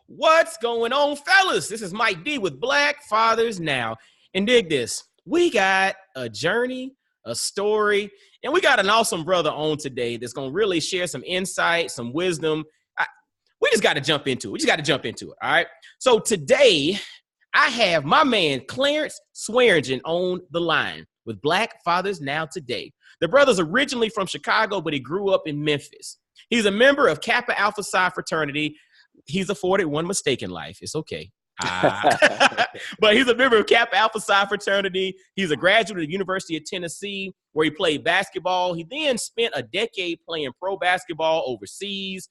What's going on, fellas? This is Mike D with Black Fathers Now. And dig this. We got a journey, a story, and we got an awesome brother on today that's going to really share some insight, some wisdom. We just got to jump into it. All right. So today, I have my man, Clarence Swearengen, on the line with Black Fathers Now today. The brother's originally from Chicago, but he grew up in Memphis. He's a member of Kappa Alpha Psi fraternity. He's afforded one mistake in life. It's okay. But he's a member of Kappa Alpha Psi fraternity. He's a graduate of the University of Tennessee, where he played basketball. He then spent a decade playing pro basketball overseas.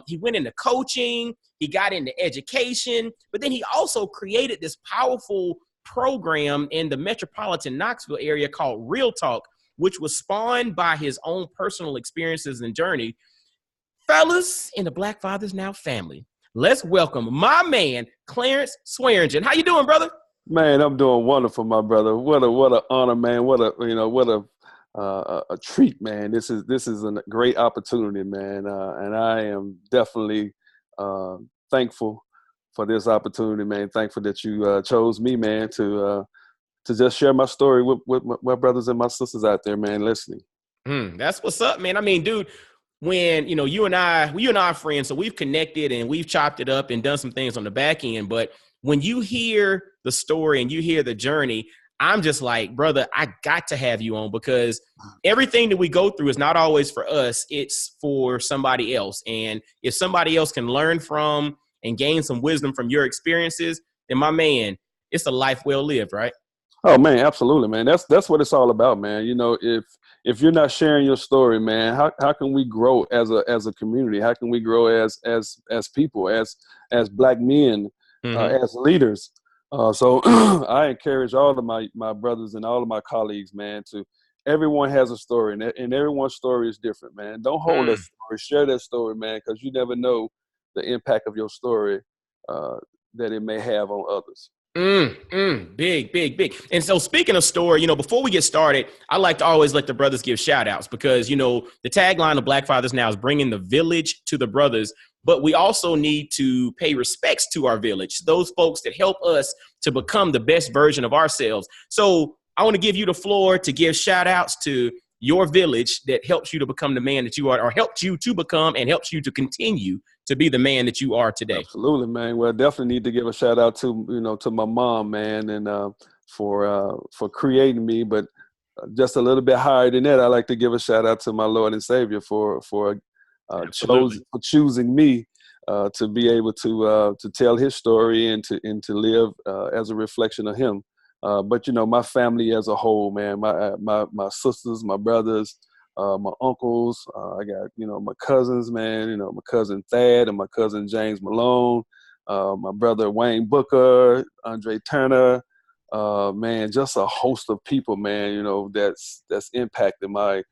He went into coaching. He got into education. But then he also created this powerful program in the metropolitan Knoxville area called Real Talk, which was spawned by his own personal experiences and journey. Fellas in the Black Fathers Now family, let's welcome my man, Clarence Swearengen. How you doing, brother? Man, I'm doing wonderful, my brother. What an honor, man. What a treat, man. This is a great opportunity, man. And I am definitely thankful for this opportunity, man. Thankful that you chose me, man, to just share my story with my brothers and my sisters out there, man, listening. That's what's up, man. I mean, dude, when, you and I are friends, so we've connected and we've chopped it up and done some things on the back end. But when you hear the story and you hear the journey, I'm just like, brother, I got to have you on, because everything that we go through is not always for us. It's for somebody else. And if somebody else can learn from and gain some wisdom from your experiences, then my man, it's a life well lived, right? Oh man, absolutely, man. That's what it's all about, man. If you're not sharing your story, man, how can we grow as a community? How can we grow as people, as Black men, as leaders? So I encourage all of my brothers and all of my colleagues, man, everyone has a story, and everyone's story is different, man. Don't hold that story, share that story, man, because you never know the impact of your story that it may have on others. Big. And so speaking of story, before we get started, I like to always let the brothers give shout outs, because, the tagline of Black Fathers Now is bringing the village to the brothers. But we also need to pay respects to our village, those folks that help us to become the best version of ourselves. So I want to give you the floor to give shout outs to your village that helps you to become the man that you are, or helped you to become and helps you to continue to be the man that you are today. Absolutely, man. Well, I definitely need to give a shout out to my mom, man, and for creating me. But just a little bit higher than that, I like to give a shout out to my Lord and Savior for choosing me to be able to tell His story and to live as a reflection of Him. But my family as a whole, man, my sisters, my brothers, my uncles, I got, my cousins, man, my cousin Thad and my cousin James Malone, my brother Wayne Booker, Andre Turner, man, just a host of people, man, that's impacted my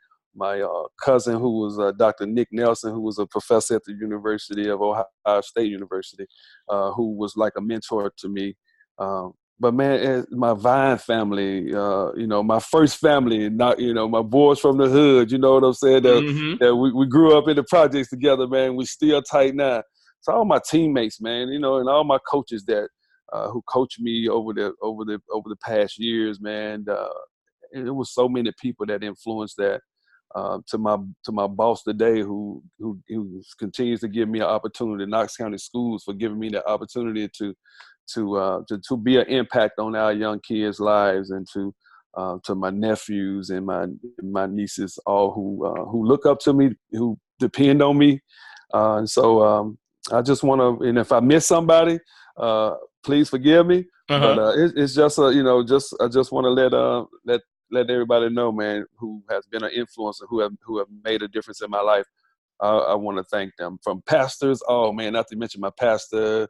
cousin, who was Dr. Nick Nelson, who was a professor at the University of Ohio State University, who was like a mentor to me. But man, my Vine family, my first family, not, my boys from the hood, you know what I'm saying? That we grew up in the projects together, man. We still tight now. So all my teammates, man, and all my coaches that who coached me over the past years, man. It was so many people that influenced that. To my boss today, who continues to give me an opportunity, Knox County Schools, for giving me the opportunity to be an impact on our young kids' lives, and to my nephews and my nieces, all who look up to me, who depend on me. And so I just want to, and if I miss somebody, please forgive me. But it's just I just want to let everybody know, man, who has been an influencer, who have made a difference in my life. I want to thank them, from pastors. Oh man, not to mention my pastor,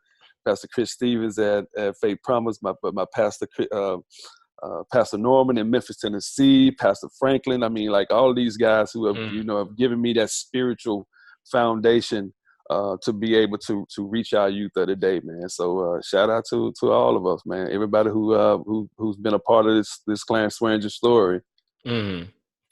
Pastor Chris Stevens at Faith Promise, my pastor, Pastor Norman in Memphis, Tennessee, Pastor Franklin. I mean, like all these guys who have have given me that spiritual foundation to be able to reach our youth of the day, man. So shout out to all of us, man. Everybody who's been a part of this Clarence Swearengen story.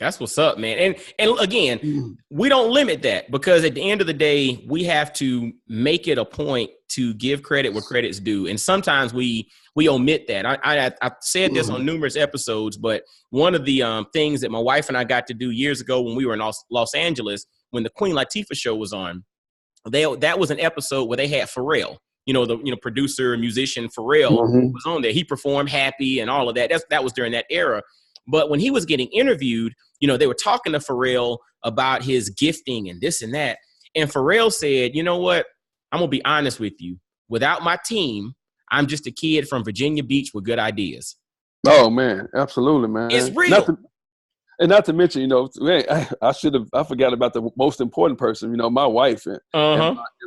That's what's up, man. And again, we don't limit that, because at the end of the day, we have to make it a point to give credit where credit's due. And sometimes we omit that. I said this on numerous episodes, but one of the things that my wife and I got to do years ago when we were in Los Angeles, when the Queen Latifah show was on, that was an episode where they had Pharrell. The producer and musician Pharrell was on there. He performed Happy and all of that. That was during that era. But when he was getting interviewed, they were talking to Pharrell about his gifting and this and that. And Pharrell said, you know what? I'm going to be honest with you. Without my team, I'm just a kid from Virginia Beach with good ideas. Oh, man. Absolutely, man. It's real. Not to mention, I forgot about the most important person, my wife and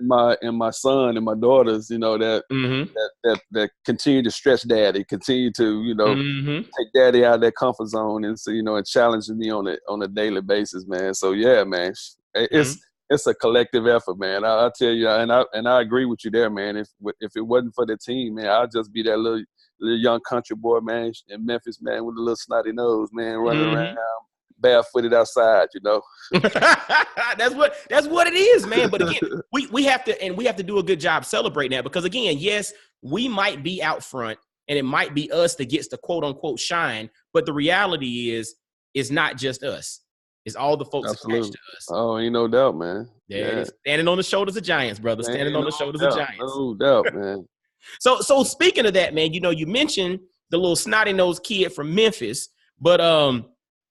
my son and my daughters, that continue to stretch daddy, continue to, take daddy out of that comfort zone and so, and challenging me on a daily basis, man. So yeah, man, it's a collective effort, man. I tell you, and I agree with you there, man. If it wasn't for the team, man, I'd just be that little young country boy, man, in Memphis, man, with a little snotty nose, man, running around barefooted outside, That's what it is, man. But again, we have to do a good job celebrating that, because again, yes, we might be out front and it might be us that gets the quote unquote shine, but the reality is it's not just us. It's all the folks attached to us. Oh, ain't no doubt, man. Yeah. Standing on the shoulders of giants, brother. Standing on the shoulders of giants. No doubt, man. So speaking of that, man, you mentioned the little snotty-nosed kid from Memphis, but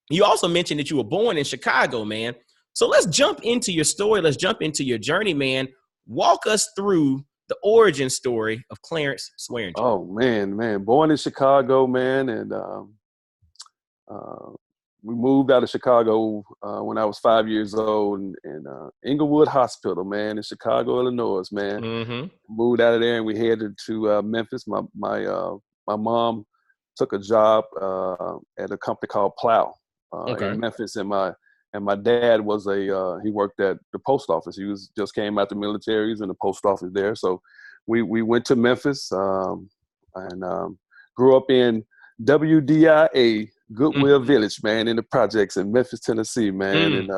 you also mentioned that you were born in Chicago, man. So let's jump into your story. Let's jump into your journey, man. Walk us through the origin story of Clarence Swearengen. Oh, man. Born in Chicago, man, and we moved out of Chicago when I was 5 years old, and Inglewood Hospital, man, in Chicago, Illinois, man. Moved out of there, and we headed to Memphis. My mom took a job at a company called Plow in Memphis, and my dad was he worked at the post office. He just came out the military. He was in the post office there. So we went to Memphis and grew up in WDIA, Goodwill Village, man, in the projects in Memphis, Tennessee, man. And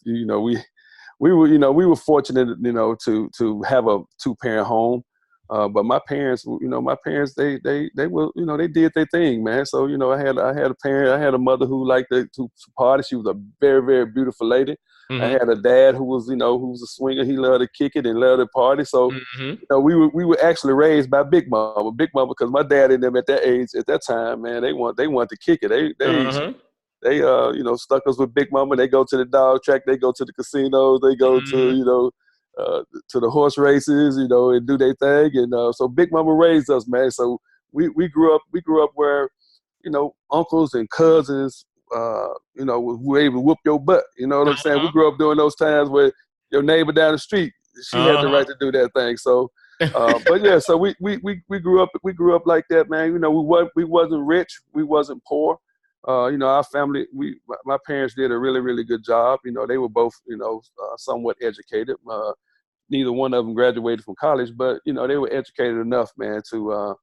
we were fortunate, to have a 2-parent home. But my parents, they were, they did their thing, man. So, I had a mother who liked to party. She was a very, very beautiful lady. I had a dad who was a swinger. He loved to kick it and loved to party. So, we were actually raised by Big Mama, because my dad and them at that time, man, they wanted to kick it. They stuck us with Big Mama. They go to the dog track. They go to the casinos. They go to the horse races, and do their thing. And so Big Mama raised us, man. So we grew up where, uncles and cousins, were able to whoop your butt. You know what I'm saying? We grew up during those times where your neighbor down the street, she had the right to do that thing. So, but yeah, so we grew up like that, man. We wasn't rich, we wasn't poor. Our family, my parents did a really, really good job. They were both, somewhat educated. Neither one of them graduated from college, but, they were educated enough, man, to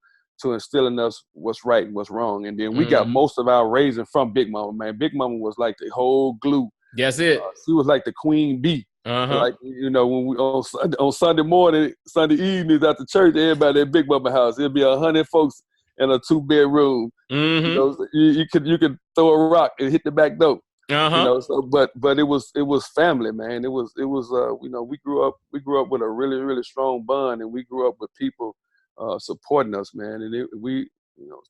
instill in us what's right and what's wrong. And then we got most of our raising from Big Mama, man. Big Mama was like the whole glue. That's it. She was like the queen bee. Like, when we on Sunday morning, Sunday evenings after church, everybody at Big Mama house, it'd be 100 folks in a 2-bedroom. You could throw a rock and hit the back door. So, but it was family, man. It was we grew up with a really, really strong bond, and we grew up with people supporting us, man. And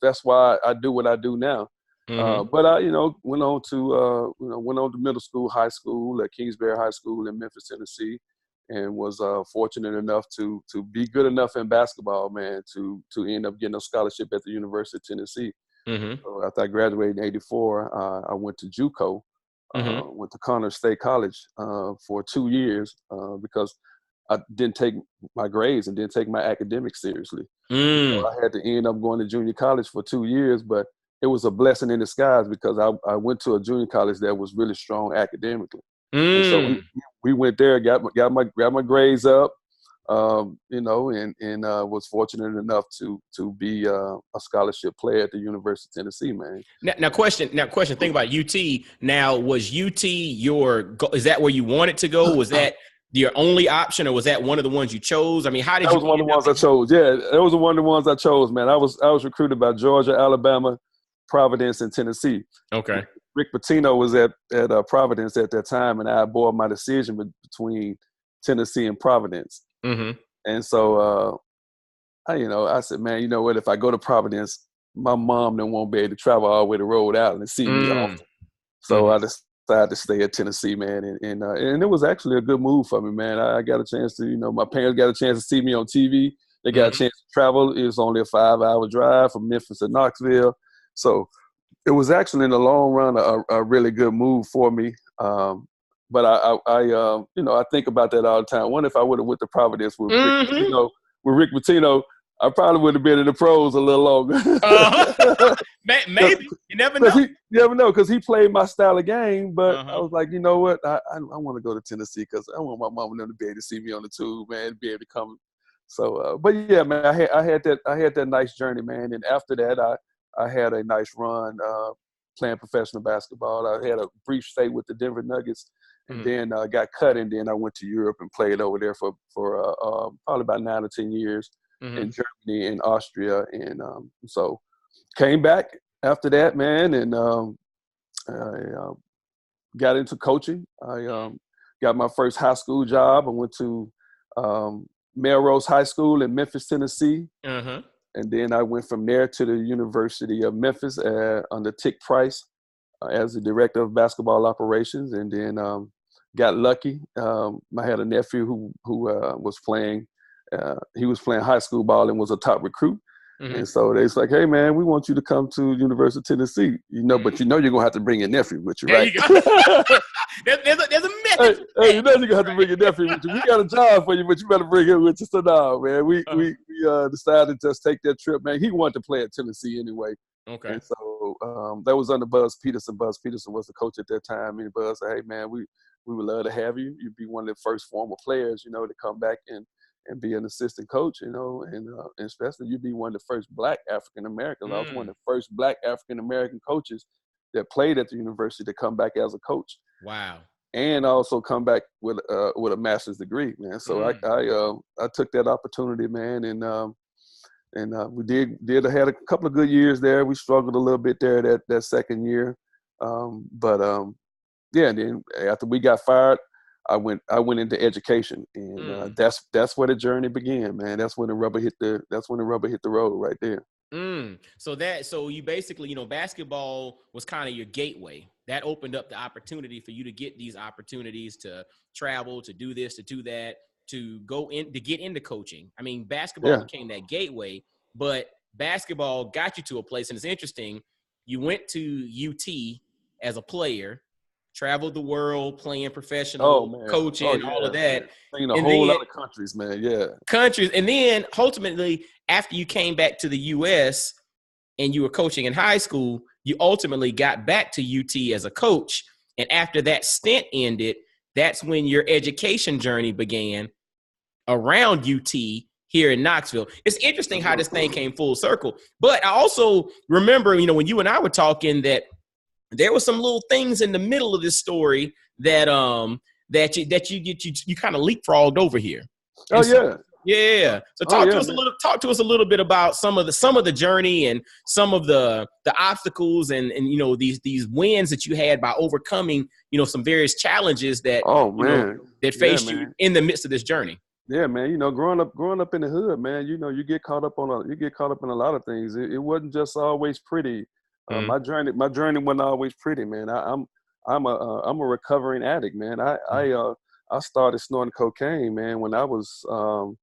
that's why I do what I do now. But I went on to middle school, high school at Kingsbury High School in Memphis, Tennessee, and was fortunate enough to be good enough in basketball, man, to end up getting a scholarship at the University of Tennessee. So after I graduated in '84, I went to JUCO, went to Connors State College for 2 years because I didn't take my grades and didn't take my academics seriously. So I had to end up going to junior college for 2 years, but it was a blessing in disguise because I went to a junior college that was really strong academically. And so we went there, got my grades up, you know, and was fortunate enough to be a scholarship player at the University of Tennessee, man. Now, question. Think about UT. Now, was UT is that where you wanted to go? Was that your only option, or was that one of the ones you chose? I mean, how did that you? was one of the ones I chose. Yeah, that was one of the ones I chose, man. I was recruited by Georgia, Alabama, Providence, and Tennessee. Okay. Rick Pitino was at Providence at that time, and I bore my decision between Tennessee and Providence. Mm-hmm. And so, I said, man, you know what? If I go to Providence, my mom then won't be able to travel all the way to Rhode Island and see me often. So I decided to stay at Tennessee, man, and it was actually a good move for me, man. I got a chance to, my parents got a chance to see me on TV. They got a chance to travel. It was only a 5-hour drive from Memphis to Knoxville. So it was actually in the long run a really good move for me. But I think about that all the time. Wonder if I would have went to Providence with Rick Pitino, I probably would have been in the pros a little longer. Maybe. You never know. You never know, because he played my style of game. But I was like, you know what? I want to go to Tennessee because I want my mom and them to be able to see me on the tube, man, be able to come. So, but yeah, man, I had that nice journey, man. And after that, I had a nice run playing professional basketball. I had a brief stay with the Denver Nuggets, and then got cut, and then I went to Europe and played over there for probably about 9 or 10 years in Germany and Austria, and so came back after that, man, and I got into coaching. I got my first high school job. I went to Melrose High School in Memphis, Tennessee. And then I went from there to the University of Memphis under Tick Price as the director of basketball operations. And then got lucky. I had a nephew who was playing. He was playing high school ball and was a top recruit. And so they was like, hey, man, we want you to come to University of Tennessee. But you're going to have to bring your nephew with you, right? There you go. there's a method. Hey, you know you're going to have to bring your nephew with you. We got a job for you, but you better bring him with you. So no, man, we decided to just take that trip, man. He wanted to play at Tennessee anyway. Okay. And so that was under Buzz Peterson. Buzz Peterson was the coach at that time. And Buzz said, hey, man, we would love to have you. You'd be one of the first former players, to come back and be an assistant coach, and especially you'd be one of the first Black African-Americans. I was one of the first Black African-American coaches that played at the university to come back as a coach. Wow. And also come back with a master's degree, man. So I took that opportunity, man, and we did had a couple of good years there. We struggled a little bit there that second year. But and then after we got fired, I went into education, and that's where the journey began, man. That's when the rubber hit the road right there. So you basically, basketball was kind of your gateway. That opened up the opportunity for you to get these opportunities to travel, to do this, to do that, to go in, to get into coaching. I mean, basketball became that gateway, but basketball got you to a place, and it's interesting. You went to UT as a player, traveled the world, playing professional, coaching, all of that. In a whole lot of countries, man. Yeah. Countries. And then ultimately, after you came back to the U.S. and you were coaching in high school, you ultimately got back to UT as a coach. And after that stint ended, that's when your education journey began around UT here in Knoxville. It's interesting how this thing came full circle. But I also remember, when you and I were talking, that there were some little things in the middle of this story that you kind of leapfrogged over here. Oh, yeah. Yeah. So talk to us a little bit about some of the journey and some of the obstacles and these wins that you had by overcoming, some various challenges that that faced you in the midst of this journey. Yeah, man. Growing up in the hood, man, you get caught up in a lot of things. It wasn't just always pretty. My journey wasn't always pretty, man. I'm a recovering addict, man. I started snorting cocaine, man, when I was in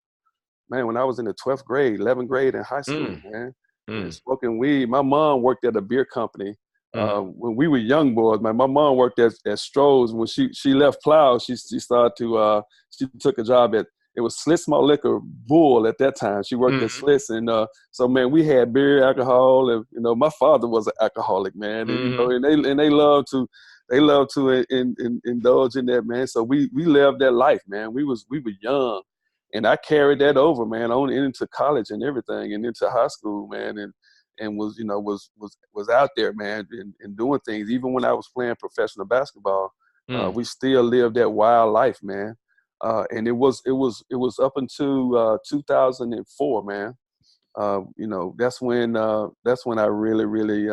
the 12th grade, 11th grade in high school, man. And smoking weed. My mom worked at a beer company when we were young boys, man. My mom worked at Stroh's. When she left Plow, she started to she took a job at, it was Slits Malt Liquor Bull at that time. She worked at Slits, and so man, we had beer, alcohol, and my father was an alcoholic, man, and they love to indulge in that, man. So we lived that life, man. We were young, and I carried that over, man, on into college and everything, and into high school, man, and was, you know, was out there, man, and doing things. Even when I was playing professional basketball, we still lived that wild life, man. And it was up until 2004, man. You know, that's when I really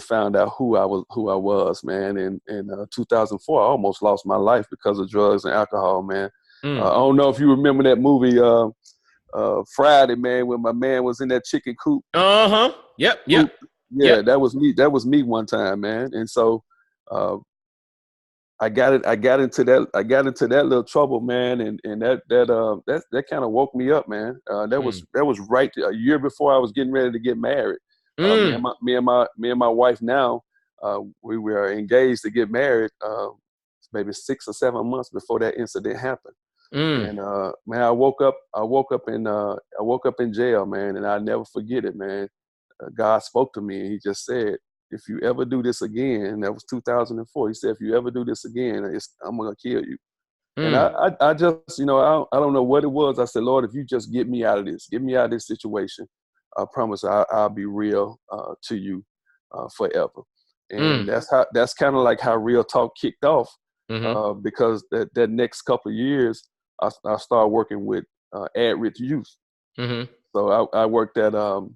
found out who I was, man. And in 2004, I almost lost my life because of drugs and alcohol, man. I don't know if you remember that movie Friday, man, when my man was in that chicken coop. Yep. Yeah, Yep. that was me. That was me one time, man. And so I got into that little trouble, man, and that kind of woke me up, man. That was right a year before I was getting ready to get married. Me and my wife now, we were engaged to get married maybe 6 or 7 months before that incident happened. And man, I woke up in jail, man, and I'll never forget it, man. God spoke to me and he just said, if you ever do this again, that was 2004. He said, if you ever do this again, I'm going to kill you. And I just, you know, I don't know what it was. I said, Lord, if you just get me out of this situation, I promise I'll be real to you forever. And that's kind of like how Real Talk kicked off because that next couple of years, I started working with at-risk youth. So I worked at a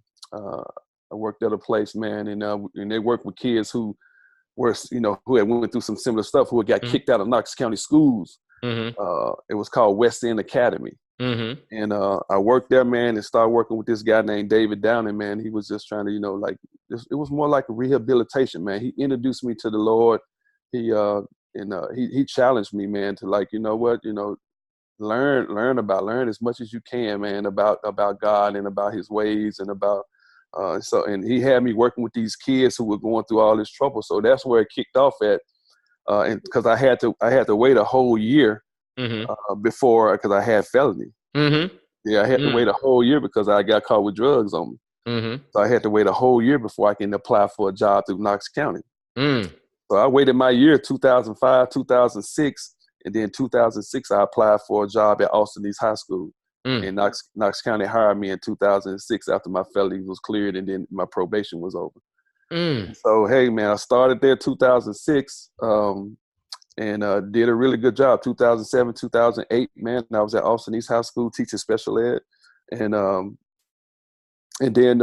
place, man, and they worked with kids who were, you know, who had went through some similar stuff, who had got kicked out of Knox County schools. It was called West End Academy. And I worked there, man, and started working with this guy named David Downing, man. He was just trying to, you know, like, it was more like a rehabilitation, man. He introduced me to the Lord. He challenged me, man, to, like, you know what, you know, learn as much as you can, man, about God and about his ways and about and he had me working with these kids who were going through all this trouble. So that's where it kicked off at. And because I had to wait a whole year before, because I had felony. Yeah, I had to wait a whole year because I got caught with drugs on me. So I had to wait a whole year before I can apply for a job through Knox County. So I waited my year, 2005, 2006, and then 2006 I applied for a job at Austin East High School. And Knox County hired me in 2006 after my felony was cleared and then my probation was over. So, hey, man, I started there 2006 and did a really good job. 2007, 2008, man, I was at Austin East High School teaching special ed. And then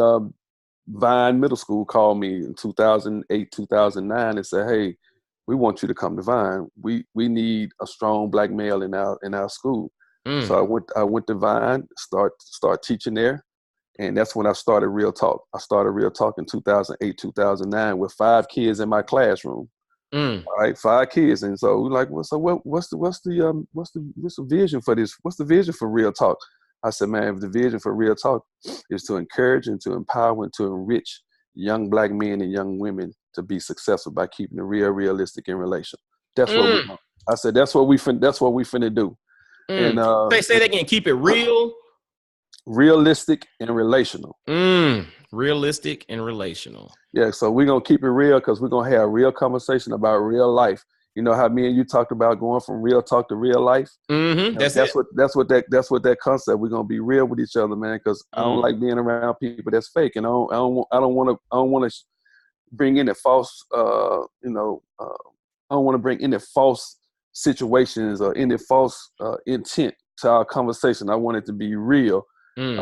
Vine Middle School called me in 2008, 2009 and said, hey, we want you to come to Vine. We need a strong black male in our school. So I went to Vine, start teaching there, and that's when I started Real Talk. I started Real Talk in 2008, 2009 with 5 kids in my classroom. All right, 5 kids, and so we're like, what's the vision for this? What's the vision for Real Talk? I said, man, the vision for Real Talk is to encourage and to empower and to enrich young black men and young women to be successful by keeping it real, realistic, and relational. That's what I said. That's what we finna do. And say that again. Keep it real, realistic, and relational. Realistic and relational. Yeah. So we're gonna keep it real because we're gonna have a real conversation about real life. You know how me and you talked about going from real talk to real life. That's what that concept. We're gonna be real with each other, man. Because I don't like being around people that's fake, and I don't want to bring in the false. I don't want to bring in the false situations or any false intent to our conversation. I want it to be real, and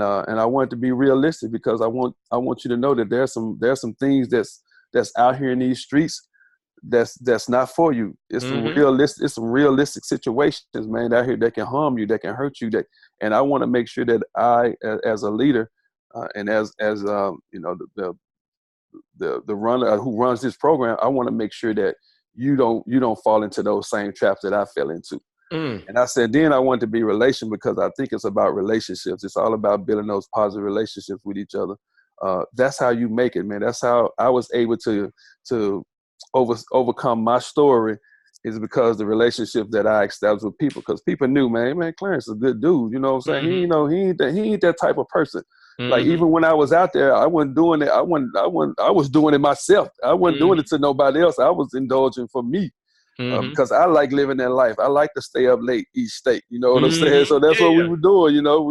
I want it to be realistic because I want you to know that there's some things that's out here in these streets that's not for you. It's some realistic situations, man, out here that can harm you, that can hurt you. And I want to make sure that I, as a leader, and as you know, the runner who runs this program, I want to make sure that you don't fall into those same traps that I fell into. And I said, then I want to be relational because I think it's about relationships. It's all about building those positive relationships with each other. That's how you make it, man. That's how I was able to overcome my story, is because the relationship that I established with people. Because people knew, man, Clarence is a good dude. You know what I'm saying? He ain't that type of person. Like, even when I was out there, I wasn't doing it. I was doing it myself. I wasn't doing it to nobody else. I was indulging for me. Mm-hmm. because I like living that life. I like to stay up late, eat steak. You know what I'm saying? So that's what we Yeah. were doing. You know,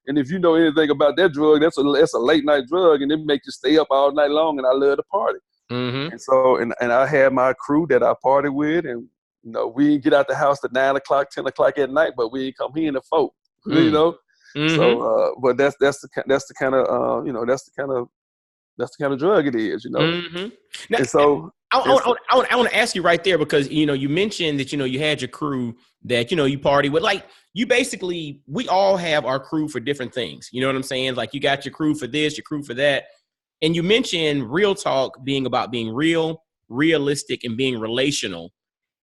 and if you know anything about that drug, that's a late night drug, and it makes you stay up all night long. And I love to party. Mm-hmm. And so, and I had my crew that I partied with, and we didn't get out the house at 9 o'clock, 10 o'clock at night, but we come here in the 4. You Mm. know. Mm-hmm. So, but that's the kind of that's the kind of drug it is. Mm-hmm. Now, And so I want to ask you right there because you mentioned that you had your crew that you party with. Like we all have our crew for different things. You know what I'm saying? Like you got your crew for this, your crew for that, and you mentioned real talk being about being real, realistic, and being relational.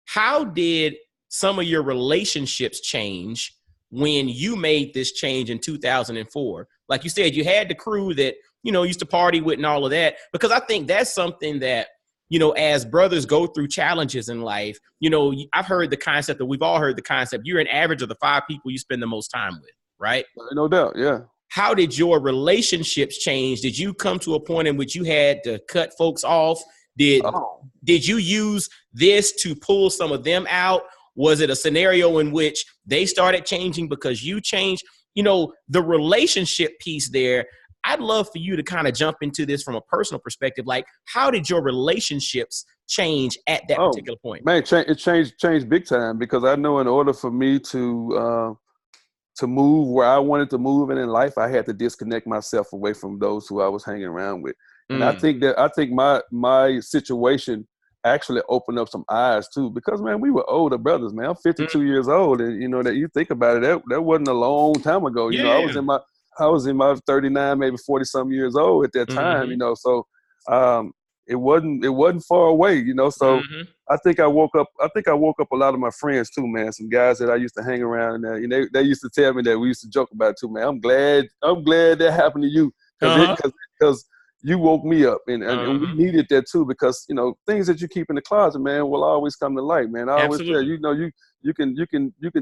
How did some of your relationships change when you made this change in 2004? Like you said, you had the crew that used to party with and all of that, because I think that's something that as brothers go through challenges in life, I've heard the concept that we've all heard the concept. You're an average of the 5 people you spend the most time with, right? no doubt, yeah. How did your relationships change? Did you come to a point in which you had to cut folks off? Did you use this to pull some of them out? Was it a scenario in which they started changing because you changed? The relationship piece there, I'd love for you to kind of jump into this from a personal perspective. Like, how did your relationships change at that particular point? Man, it changed big time, because I know in order for me to move where I wanted to move in life, I had to disconnect myself away from those who I was hanging around with. And I think my situation actually opened up some eyes too, because man, we were older brothers, man. I'm 52 years old, and that you think about it, that wasn't a long time ago. Yeah. I was in my 39, maybe 40 some years old at that time, so it wasn't far away, so I think I woke up a lot of my friends too, man. Some guys that I used to hang around, and they used to tell me that. We used to joke about it too, man. I'm glad that happened to you, because you woke me up, and we needed that too, because things that you keep in the closet, man, will always come to light, man. I always tell you, you can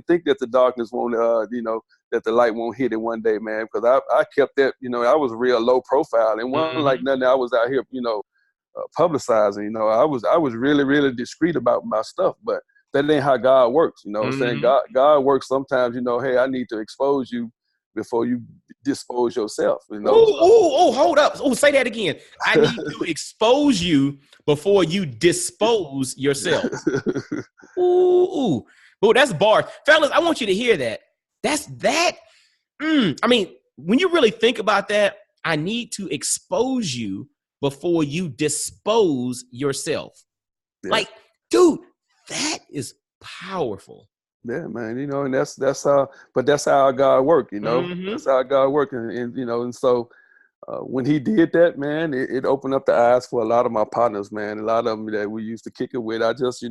think that the darkness won't, that the light won't hit it one day, man. Because I kept that, I was real low profile, and wasn't like nothing. I was out here, publicizing. I was really, really discreet about my stuff, but that ain't how God works. What I'm saying? God works sometimes. Hey, I need to expose you before you dispose yourself. Hold up. Say that again. I need to expose you before you dispose yourself. That's bars, fellas. I want you to hear that. That's that. I mean, when you really think about that, I need to expose you before you dispose yourself. Yeah. Like, dude, that is powerful. Yeah, man. And that's how God works. That's how God works, and so when He did that, man, it opened up the eyes for a lot of my partners, man. A lot of them that we used to kick it with. I just,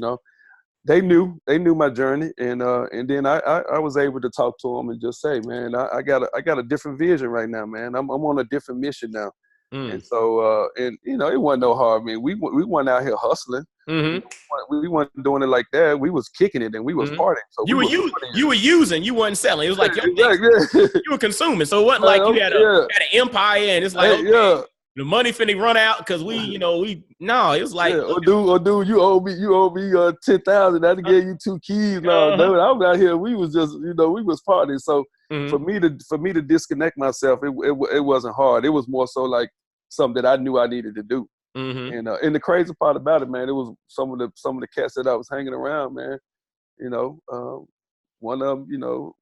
they knew my journey, and then I was able to talk to them and just say, man, I got a different vision right now, man. I'm on a different mission now. And so, it wasn't no hard. I mean, we weren't out here hustling. We weren't doing it like that. We was kicking it, and we was partying. So you were using, you wasn't selling. It was like you were consuming. So it wasn't like you had an empire, and it's like the money finna run out because it was like dude, you owe me 10,000. I gave you 2 keys. No, I was out here. We was just we was partying. So for me to disconnect myself, it wasn't hard. It was more so like something that I knew I needed to do. And the crazy part about it, man, it was some of the cats that I was hanging around, man. One of them,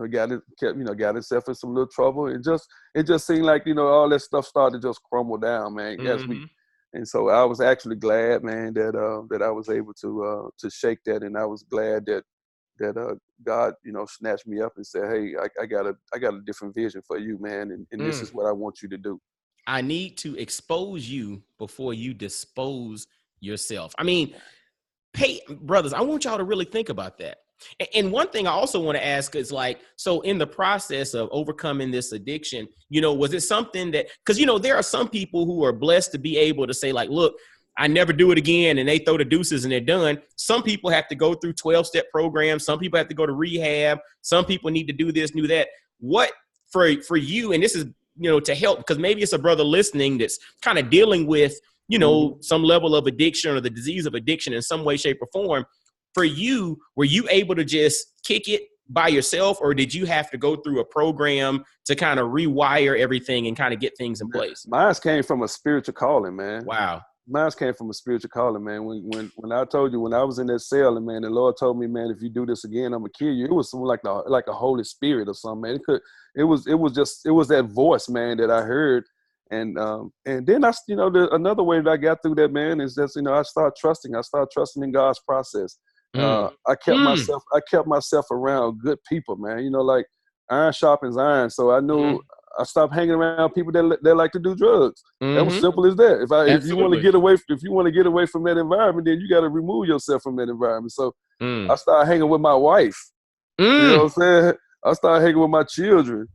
got himself in some little trouble. It just seemed like all that stuff started to just crumble down, man. And so I was actually glad, man, that I was able to shake that, and I was glad that God, snatched me up and said, hey, I got a different vision for you, man, and this is what I want you to do. I need to expose you before you dispose yourself. I mean, brothers, I want y'all to really think about that. And one thing I also want to ask is like, so in the process of overcoming this addiction, was it something that, because, there are some people who are blessed to be able to say like, look, I never do it again, and they throw the deuces and they're done. Some people have to go through 12-step programs. Some people have to go to rehab. Some people need to do this, do that. What for you, and this is, to help, because maybe it's a brother listening that's kind of dealing with, you know, some level of addiction or the disease of addiction in some way, shape, or form. For you, were you able to just kick it by yourself, or did you have to go through a program to kind of rewire everything and kind of get things in place? Mine came from a spiritual calling, man. Wow. Mine came from a spiritual calling, man. When I told you, when I was in that cell, and man, the Lord told me, man, if you do this again, I'm gonna kill you. It was like a Holy Spirit or something, man. It was that voice, man, that I heard. And then another way that I got through that, man, is just, I started trusting in God's process. I kept myself around good people, man. Like iron sharpens iron. So I knew I stopped hanging around people that like to do drugs. That was simple as that. If you want to get away from that environment, then you got to remove yourself from that environment. So I started hanging with my wife. You know what I'm saying? I started hanging with my children.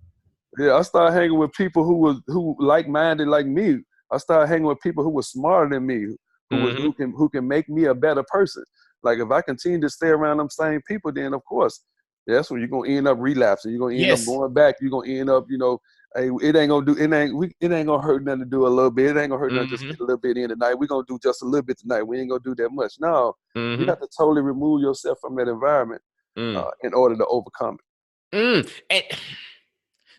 Yeah, I started hanging with people who like-minded like me. I started hanging with people who were smarter than me, who can make me a better person. Like if I continue to stay around them same people, then of course that's when you're gonna end up relapsing. You're gonna end up going back. You're gonna end up, hey, it ain't gonna hurt nothing to do a little bit. It ain't gonna hurt nothing to just get a little bit in tonight. We're gonna do just a little bit tonight. We ain't gonna do that much. No, you have to totally remove yourself from that environment in order to overcome it. And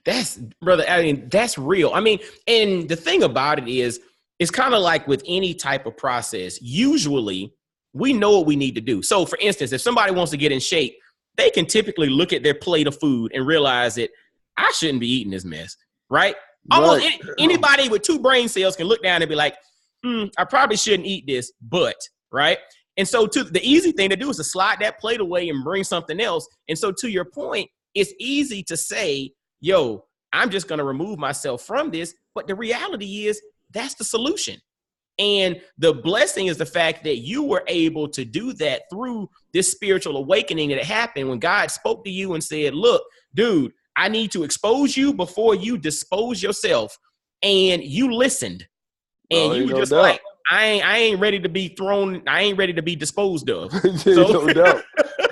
that's, brother, I mean, that's real. I mean, and the thing about it is, it's kind of like with any type of process. Usually, we know what we need to do. So, for instance, if somebody wants to get in shape, they can typically look at their plate of food and realize that I shouldn't be eating this mess, right? Almost anybody with 2 brain cells can look down and be like, I probably shouldn't eat this, but, right? And so the easy thing to do is to slide that plate away and bring something else. And so to your point, it's easy to say, yo, I'm just going to remove myself from this. But the reality is that's the solution. And the blessing is the fact that you were able to do that through this spiritual awakening that happened when God spoke to you and said, look, dude, I need to expose you before you dispose yourself. And you listened. And you were just like, I ain't ready to be thrown. I ain't ready to be disposed of. No doubt.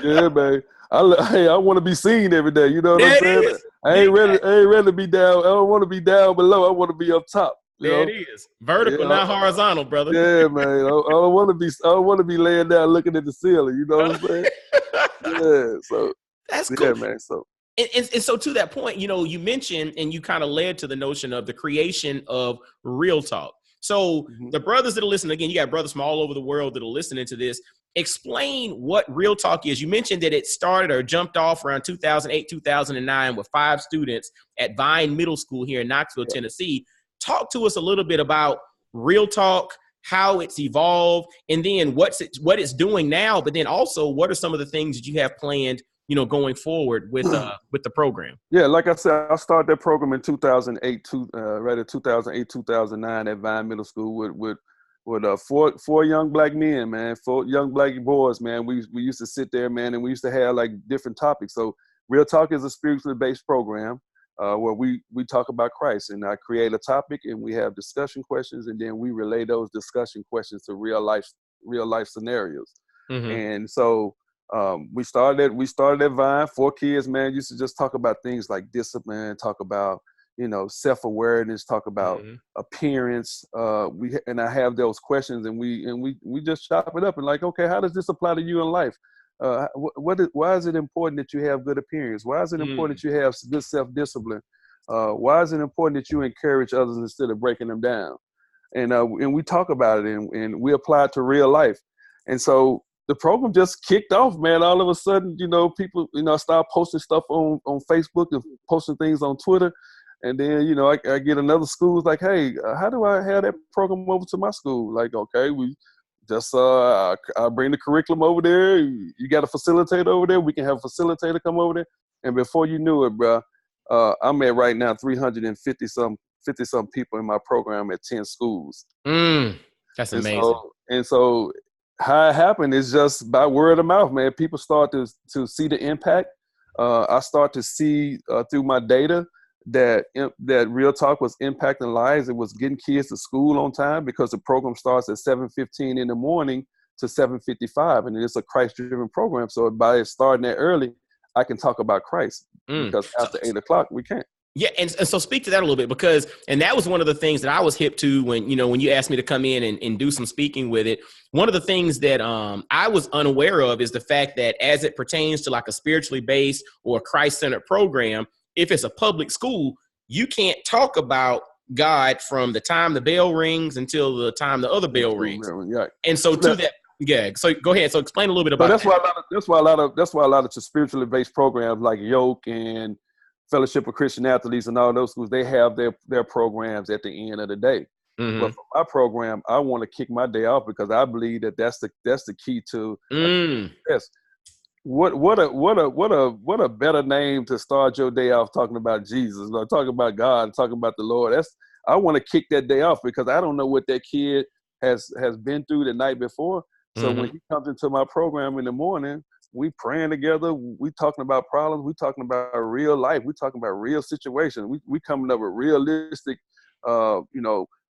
Yeah, man. I want to be seen every day. You know what I'm saying? I ain't ready to be down. I don't want to be down below. I want to be up top. There it is. Vertical, not horizontal, brother. Yeah, man. I don't want to be laying down looking at the ceiling. You know what I'm saying? Yeah. So that's cool. Yeah, man. So and so to that point, you mentioned and you kind of led to the notion of the creation of Real Talk. So the brothers that are listening, again, you got brothers from all over the world that are listening to this. Explain what Real Talk is. You mentioned that it started or jumped off around 2008, 2009 with 5 students at Vine Middle School here in Knoxville, Tennessee. Talk to us a little bit about Real Talk, how it's evolved, and then what it's doing now, but then also what are some of the things that you have planned, going forward with the program? Yeah, like I said, I started that program in 2008, 2009 at Vine Middle School with four young black men, man, 4 young black boys, man. We used to sit there, man, and we used to have like different topics. So Real Talk is a spiritually based program where we talk about Christ, and I create a topic and we have discussion questions, and then we relay those discussion questions to real life scenarios. And so we started at Vine. 4 kids, man, used to just talk about things like discipline, talk about self-awareness, talk about appearance. I have those questions, and we just chop it up and like, okay, how does this apply to you in life? Why is it important that you have good appearance? Why is it important that you have good self-discipline? Why is it important that you encourage others instead of breaking them down? And we talk about it, and we apply it to real life. And so the program just kicked off, man. All of a sudden, people, I start posting stuff on Facebook and posting things on Twitter. And then, I get another school like, hey, how do I have that program over to my school? Like, okay, we just, I bring the curriculum over there. You got a facilitator over there. We can have a facilitator come over there. And before you knew it, bro, I'm at right now 350 some people in my program at 10 schools. That's amazing. And so how it happened is just by word of mouth, man. People start to see the impact. I start to see through my data that Real Talk was impacting lives. It was getting kids to school on time because the program starts at 7:15 in the morning to 7:55, and it's a Christ-driven program. So by it starting that early, I can talk about Christ because after 8 o'clock we can't. Yeah, and so speak to that a little bit because, and that was one of the things that I was hip to when, when you asked me to come in and do some speaking with it. One of the things that I was unaware of is the fact that as it pertains to like a spiritually based or a Christ-centered program, if it's a public school, you can't talk about God from the time the bell rings until the time the other bell rings. Yeah. And so to that, yeah. So go ahead. So explain a little bit So about that's that. why a lot of spiritually based programs like Yoke and Fellowship of Christian Athletes and all those schools, they have their programs at the end of the day. Mm-hmm. But for my program, I want to kick my day off because I believe that's the key to success. What a better name to start your day off talking about Jesus, or talking about God, talking about the Lord. I want to kick that day off because I don't know what that kid has been through the night before. So when he comes into my program in the morning, we praying together. We talking about problems. We talking about real life. We talking about real situations. We coming up with realistic,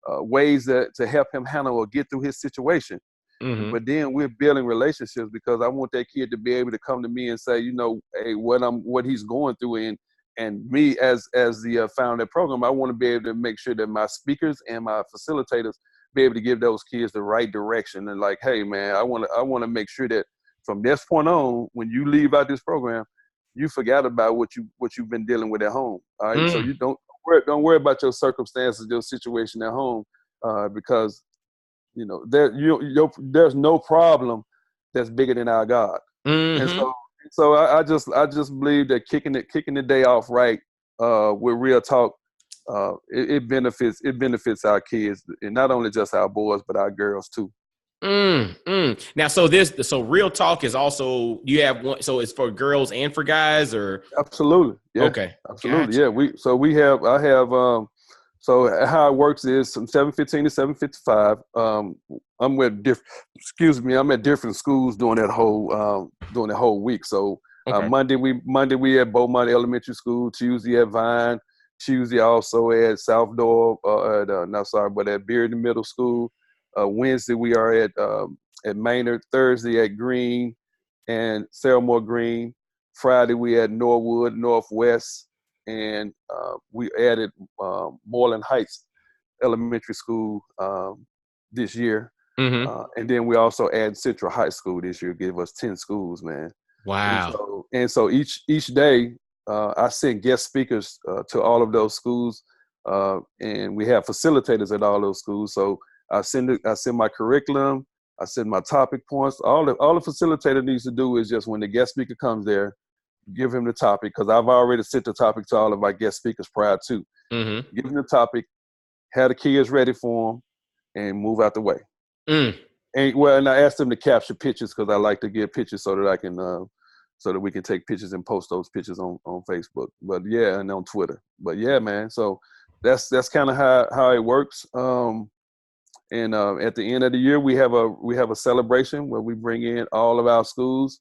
ways to help him handle or get through his situation. But then we're building relationships because I want that kid to be able to come to me and say, hey, what he's going through, and me as the founder of the program, I want to be able to make sure that my speakers and my facilitators be able to give those kids the right direction and like, hey man, I want to make sure that from this point on, when you leave out this program, you forgot about what you've been dealing with at home. All right, so you don't worry about your circumstances, your situation at home, because there's no problem that's bigger than our God. And so I just believe that kicking the day off right with real talk, it benefits our kids, and not only just our boys but our girls too. Now, so real talk is also, you have one, so it's for girls and for guys, or? Absolutely, yeah. Okay, absolutely, gotcha. yeah. I have so how it works is from 7:15 to 7:55. I'm at different schools during that whole week. So Okay. Monday we at Beaumont Elementary School. Tuesday at Vine. Tuesday also at South Door. At Bearden Middle School. Wednesday we are at Maynard. Thursday at Green and Sarahmore Green. Friday we at Norwood Northwest, and we added Moreland Heights Elementary School this year, and then we also add Central High School this year. Give us 10 schools, man. Wow. And so each day I send guest speakers to all of those schools, and we have facilitators at all those schools. So I send my curriculum. I send my topic points. All the facilitator needs to do is just when the guest speaker comes there, give him the topic, because I've already sent the topic to all of our guest speakers prior to. Give him the topic, have the kids ready for them, and move out the way. And I asked them to capture pictures because I like to get pictures so that I can, so that we can take pictures and post those pictures on Facebook. But yeah, and on Twitter. But yeah, man. So that's kind of how it works. And at the end of the year, we have a celebration where we bring in all of our schools,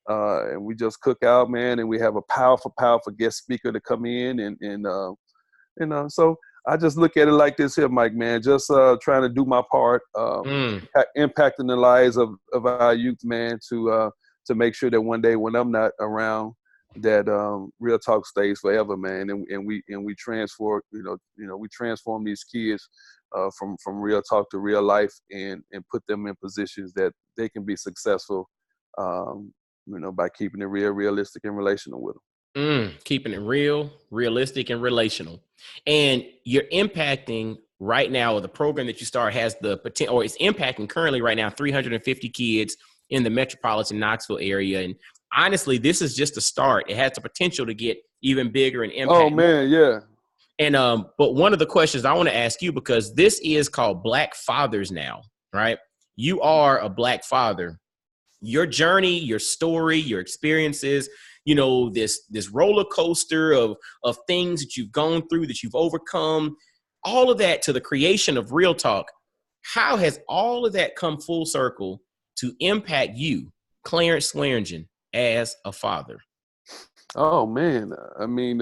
and we just cook out, man. And we have a powerful guest speaker to come in, and so I just look at it like this here, Mike, man. Just trying to do my part, impacting the lives of our youth, man, to make sure that one day when I'm not around, that Real Talk stays forever, man. And we transform, we transform these kids from real talk to real life, and put them in positions that they can be successful, by keeping it real, realistic, and relational with them. Keeping it real, realistic, and relational. And you're impacting right now, or the program that you start has the potential, or it's impacting currently right now 350 kids in the metropolitan Knoxville area. And honestly, this is just a start. It has the potential to get even bigger and impact. Oh man, yeah. And but one of the questions I want to ask you, because this is called Black Fathers Now, right? You are a Black father. Your journey, your story, your experiences, this roller coaster of things that you've gone through, that you've overcome, all of that to the creation of Real Talk. How has all of that come full circle to impact you, Clarence Swearengen, as a father? Oh man, I mean,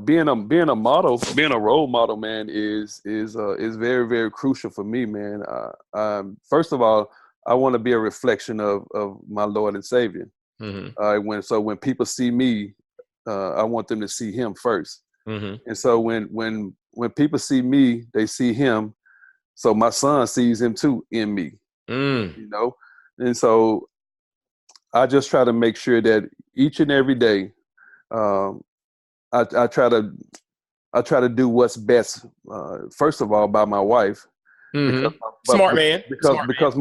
being a model, being a role model, man, is very, very crucial for me, man. First of all, I want to be a reflection of my Lord and Savior. When people see me, I want them to see him first. Mm-hmm. And so when people see me, they see him. So my son sees him too in me, Mm. you know? And so I just try to make sure that each and every day, um, I try to do what's best. First of all, by my wife, because Mm-hmm. Smart man. Smart man. because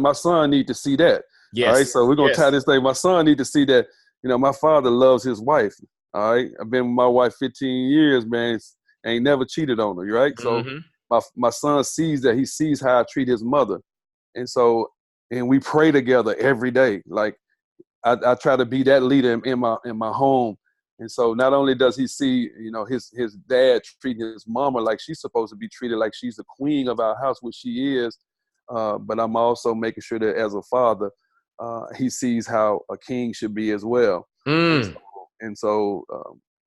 my son need to see that. All right, Yes. so we're gonna tie Yes. this thing. My son need to see that. My father loves his wife. All right, I've been with my wife 15 years, man. Ain't never cheated on her. Right, so Mm-hmm. my son sees that. He sees how I treat his mother, and we pray together every day. Like I try to be that leader in my home. And so not only does he see, his dad treating his mama like she's supposed to be treated, like she's the queen of our house, which she is, but I'm also making sure that as a father, he sees how a king should be as well. And Mm. so,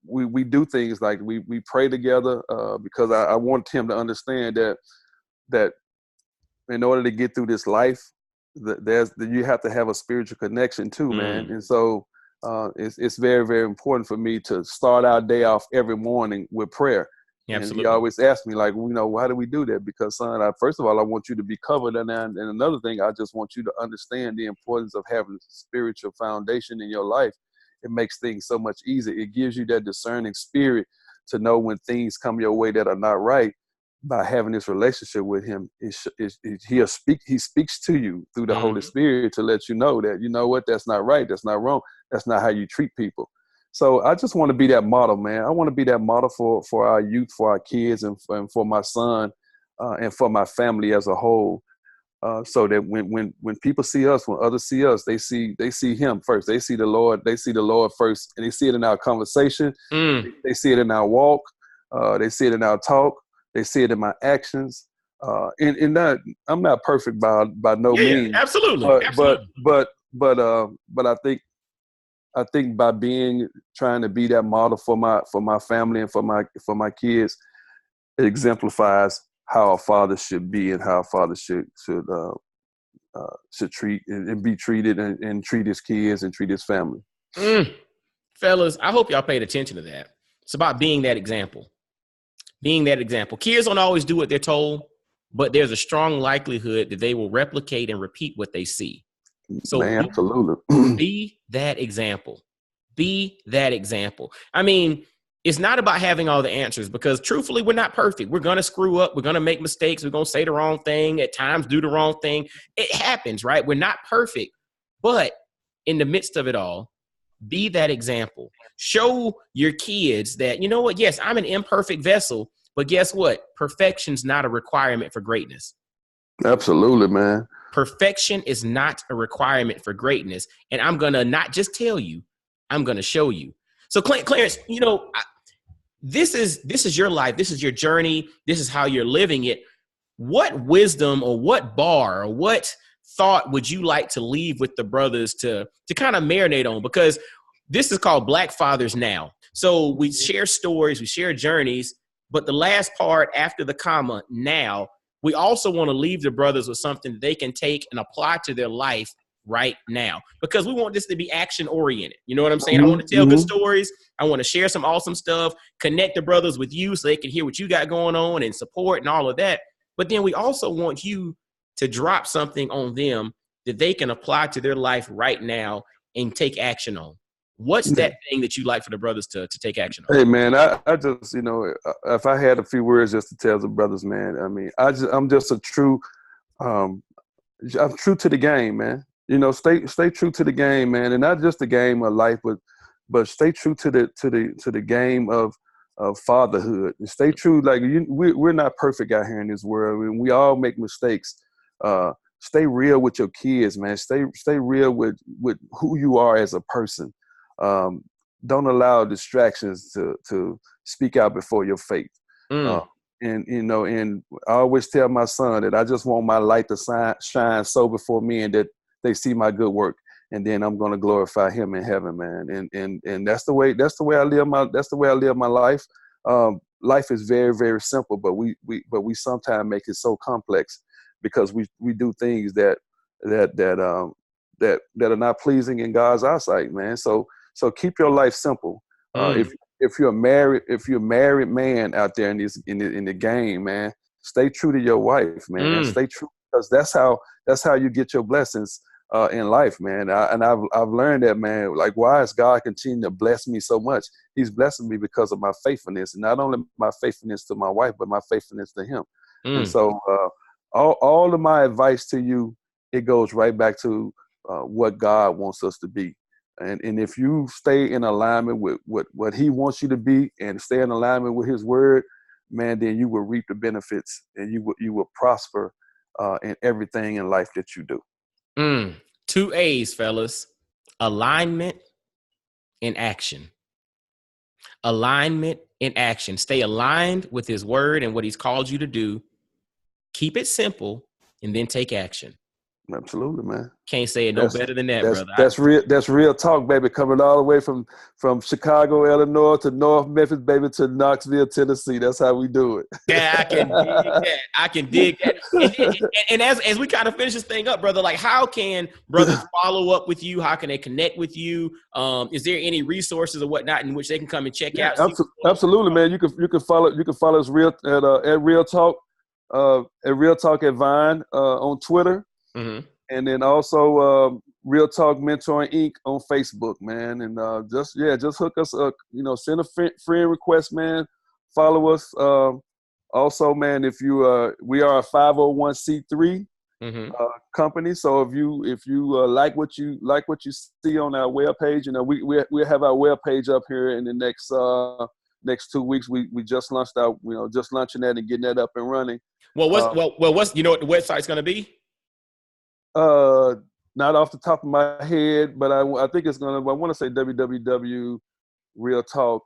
we do things like we pray together, because I want him to understand that in order to get through this life, you have to have a spiritual connection too, man. Mm. And so it's very, very important for me to start our day off every morning with prayer. And he Absolutely. always asks me, like, why do we do that? Because, son, first of all, I want you to be covered, and another thing, I just want you to understand the importance of having a spiritual foundation in your life. It makes things so much easier. It gives you that discerning spirit to know when things come your way that are not right. By having this relationship with him, he speaks to you through the Holy Mm-hmm. Spirit to let you know that, you know what, that's not right, that's not wrong, that's not how you treat people. So I just want to be that model, man. I want to be that model for our youth, for our kids, and for my son, and for my family as a whole. So that when people see us, when others see us, they see him first. They see the Lord. They see the Lord first, and they see it in our conversation. Mm. They see it in our walk. They see it in our talk. They see it in my actions. And that I'm not perfect by no Yeah, means, absolutely. but but Absolutely. but but but I think by trying to be that model for my family and for my kids, it exemplifies how a father should be and how a father should treat and be treated, and treat his kids and treat his family. Mm. Fellas, I hope y'all paid attention to that. It's about being that example. Being that example. Kids don't always do what they're told, but there's a strong likelihood that they will replicate and repeat what they see. So Man, absolutely. be that example. Be that example. I mean, it's not about having all the answers, because truthfully, we're not perfect. We're going to screw up. We're going to make mistakes. We're going to say the wrong thing, at times do the wrong thing. It happens, right? We're not perfect. But in the midst of it all, be that example. Show your kids that, you know what? Yes, I'm an imperfect vessel, but guess what? Perfection's not a requirement for greatness. Absolutely, man. Perfection is not a requirement for greatness. And I'm going to not just tell you, I'm going to show you. So Clarence, this is your life. This is your journey. This is how you're living it. What wisdom or what bar or what thought would you like to leave with the brothers to kind of marinate on? Because this is called Black Fathers Now. So we share stories, we share journeys, but the last part after the comma, now, we also want to leave the brothers with something that they can take and apply to their life right now, because we want this to be action oriented. You know what I'm saying? I want to tell good Mm-hmm. stories. I want to share some awesome stuff, connect the brothers with you so they can hear what you got going on and support and all of that. But then we also want you to drop something on them that they can apply to their life right now and take action on. What's that thing that you like for the brothers to take action on? Hey, man, I just, if I had a few words just to tell the brothers, man, I mean, I'm just um, I'm true to the game, man. Stay true to the game, man, and not just the game of life, but stay true to the game of fatherhood. And stay true, like we're not perfect out here in this world. I mean, we all make mistakes. Stay real with your kids, man. Stay real with who you are as a person. Um, don't allow distractions to speak out before your faith. Uh, Mm, and I always tell my son that I just want my light to shine so before men that they see my good work, and then I'm going to glorify him in heaven, man. And that's the way I live my life. Life is very, very simple, but we sometimes make it so complex because we do things that are not pleasing in God's eyesight, man. So keep your life simple. If Mm, you're a married man out there in the game, man, stay true to your wife, man. mm, Stay true, because that's how you get your blessings in life, man. I've learned that, man. Like, why is God continuing to bless me so much? He's blessing me because of my faithfulness, and not only my faithfulness to my wife, but my faithfulness to Him. And mm. so, all of my advice to you, it goes right back to what God wants us to be. And if you stay in alignment with what He wants you to be, and stay in alignment with His word, man, then you will reap the benefits, and you will prosper in everything in life that you do. Mm. Two A's, fellas. Alignment and action. Alignment and action. Stay aligned with His word and what He's called you to do. Keep it simple, and then take action. Absolutely, man. Can't say it no That's better than that, that's brother. that's real. That's real talk, baby. Coming all the way from Chicago, Illinois, to North Memphis, baby, to Knoxville, Tennessee. That's how we do it. Yeah, I can dig that. I can dig that. And as we kind of finish this thing up, brother, like, how can brothers follow up with you? How can they connect with you? Is there any resources or whatnot in which they can come and check Yeah, out? See what's going absolutely, on? man. You can follow us at Real Talk at Vine on Twitter, Mm-hmm. and then also Real Talk Mentoring Inc. on Facebook, man. And just hook us up. Send a friend request, man. Follow us. Also, man, if you we are a 501c3 Mm-hmm. company. So if you like what you see on our webpage, we have our webpage up here in the next 2 weeks. We just launched just launching that and getting that up and running. What's you know what the website's gonna be? Uh, Not off the top of my head, but I think it's gonna. I want to say www real talk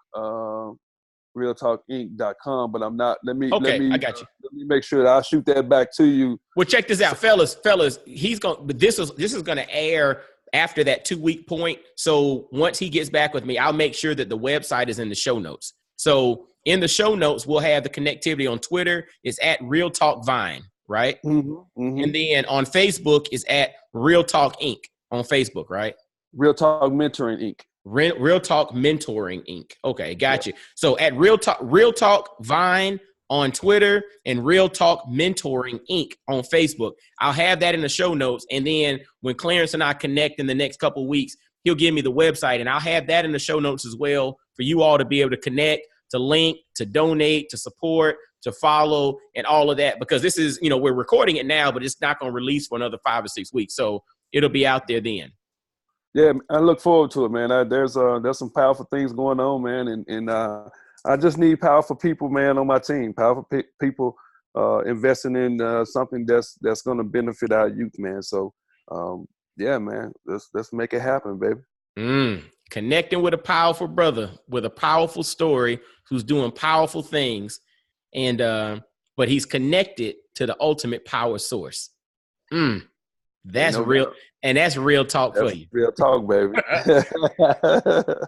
realtalkinc.com, but I'm not. Okay, I got you. Let me make sure that I'll shoot that back to you. Well, check this out, fellas. He's going. But this is going to air after that 2 week point. So once he gets back with me, I'll make sure that the website is in the show notes. So in the show notes, we'll have the connectivity on Twitter. It's at Real Talk Vine, right? Mm-hmm, mm-hmm. And then on Facebook is at Real Talk Inc. on Facebook, right? Real Talk Mentoring Inc. Real Talk Mentoring Inc. Okay, got you. So at Real Talk Vine on Twitter and Real Talk Mentoring Inc. on Facebook. I'll have that in the show notes. And then when Clarence and I connect in the next couple of weeks, he'll give me the website, and I'll have that in the show notes as well for you all to be able to connect, to link, to donate, to support, to follow, and all of that. Because this is, we're recording it now, but it's not going to release for another 5 or 6 weeks. So it'll be out there then. Yeah, I look forward to it, man. There's some powerful things going on, man, and I just need powerful people, man, on my team. Powerful people investing in something that's going to benefit our youth, man. So, yeah, man, let's make it happen, baby. Connecting with a powerful brother with a powerful story who's doing powerful things, and but he's connected to the ultimate power source. That's real. And that's real talk for you. Real talk, baby.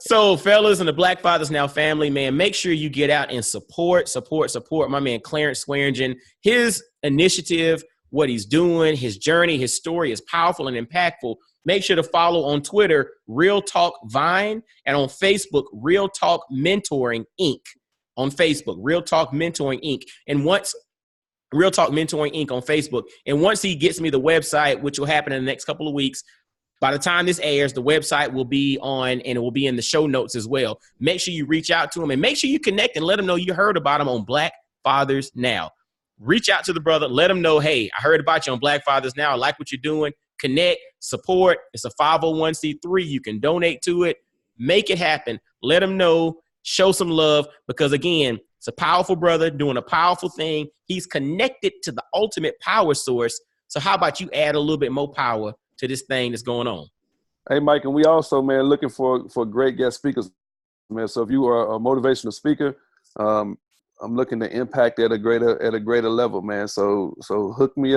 So, fellas and the Black Fathers Now family, man, make sure you get out and support my man Clarence Swearengen. His initiative, what he's doing, his journey, his story is powerful and impactful. Make sure to follow on Twitter, Real Talk Vine, and on Facebook, Real Talk Mentoring Inc. On Facebook, Real Talk Mentoring Inc. And once Real Talk Mentoring Inc. on Facebook. And once he gets me the website, which will happen in the next couple of weeks, by the time this airs, the website will be on, and it will be in the show notes as well. Make sure you reach out to him, and make sure you connect and let him know you heard about him on Black Fathers Now. Reach out to the brother. Let him know, hey, I heard about you on Black Fathers Now. I like what you're doing. Connect, support. It's a 501c3. You can donate to it. Make it happen. Let him know. Show some love, because, again, it's a powerful brother doing a powerful thing. He's connected to the ultimate power source. So how about you add a little bit more power to this thing that's going on? Hey, Mike, and we also, man, looking for great guest speakers, man. So if you are a motivational speaker, I'm looking to impact at a greater level, man. So hook me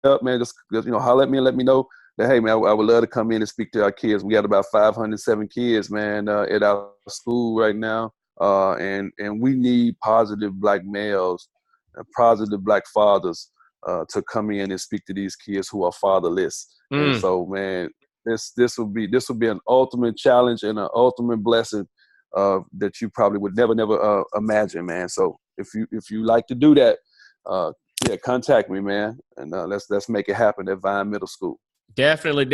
up, man. Just holler at me and let me know that, hey, man, I would love to come in and speak to our kids. We got about 507 kids, man, at our school right now. And we need positive Black males and positive Black fathers to come in and speak to these kids who are fatherless. And so, man, this will be an ultimate challenge and an ultimate blessing that you probably would never imagine, man. So if you like to do that, yeah, contact me, man, and let's make it happen at Vine Middle School. Definitely.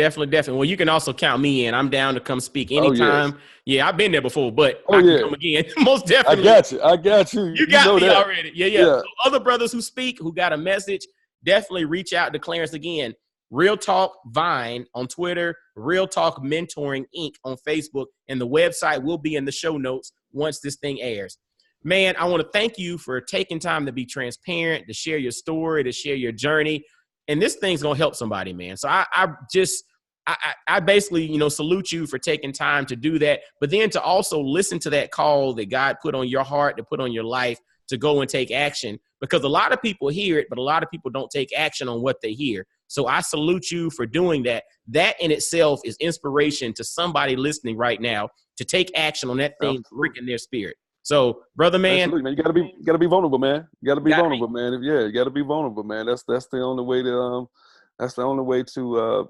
Well, you can also count me in. I'm down to come speak anytime. Oh, yes. Yeah, I've been there before, but Oh, I can yeah. come again. Most definitely. I got you. You got know me that already. Yeah. So other brothers who speak, who got a message, definitely reach out to Clarence again. Real Talk Vine on Twitter, Real Talk Mentoring Inc. on Facebook, and the website will be in the show notes once this thing airs. Man, I want to thank you for taking time to be transparent, to share your story, to share your journey. And this thing's going to help somebody, man. So I basically, salute you for taking time to do that, but then to also listen to that call that God put on your heart, to put on your life, to go and take action, because a lot of people hear it, but a lot of people don't take action on what they hear. So I salute you for doing that. That in itself is inspiration to somebody listening right now to take action on that thing freaking their spirit. So, brother, man, absolutely, man, you gotta be vulnerable, man. You gotta be vulnerable, man. You gotta be vulnerable, man. That's the only way to that's the only way to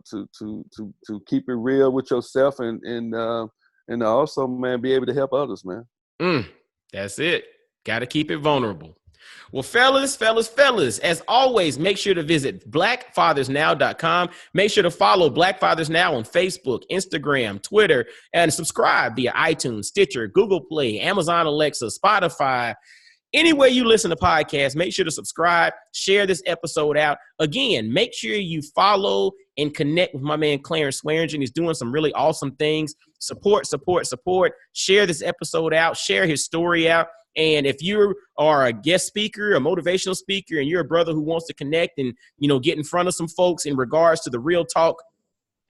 keep it real with yourself and also, man, be able to help others, man. That's it. Got to keep it vulnerable. Well, fellas, as always, make sure to visit blackfathersnow.com. Make sure to follow Black Fathers Now on Facebook, Instagram, Twitter, and subscribe via iTunes, Stitcher, Google Play, Amazon Alexa, Spotify. Anywhere you listen to podcasts, make sure to subscribe, share this episode out. Again, make sure you follow and connect with my man Clarence Swearengen. He's doing some really awesome things. Support. Share this episode out. Share his story out. And if you are a guest speaker, a motivational speaker, and you're a brother who wants to connect and, get in front of some folks in regards to the Real Talk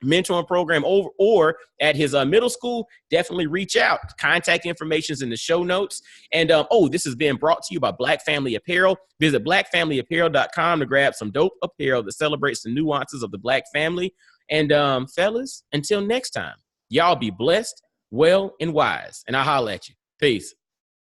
mentoring program or at his middle school, definitely reach out. Contact information is in the show notes. And this has been brought to you by Black Family Apparel. Visit blackfamilyapparel.com to grab some dope apparel that celebrates the nuances of the Black family. And fellas, until next time, y'all be blessed, well, and wise. And I'll holler at you. Peace.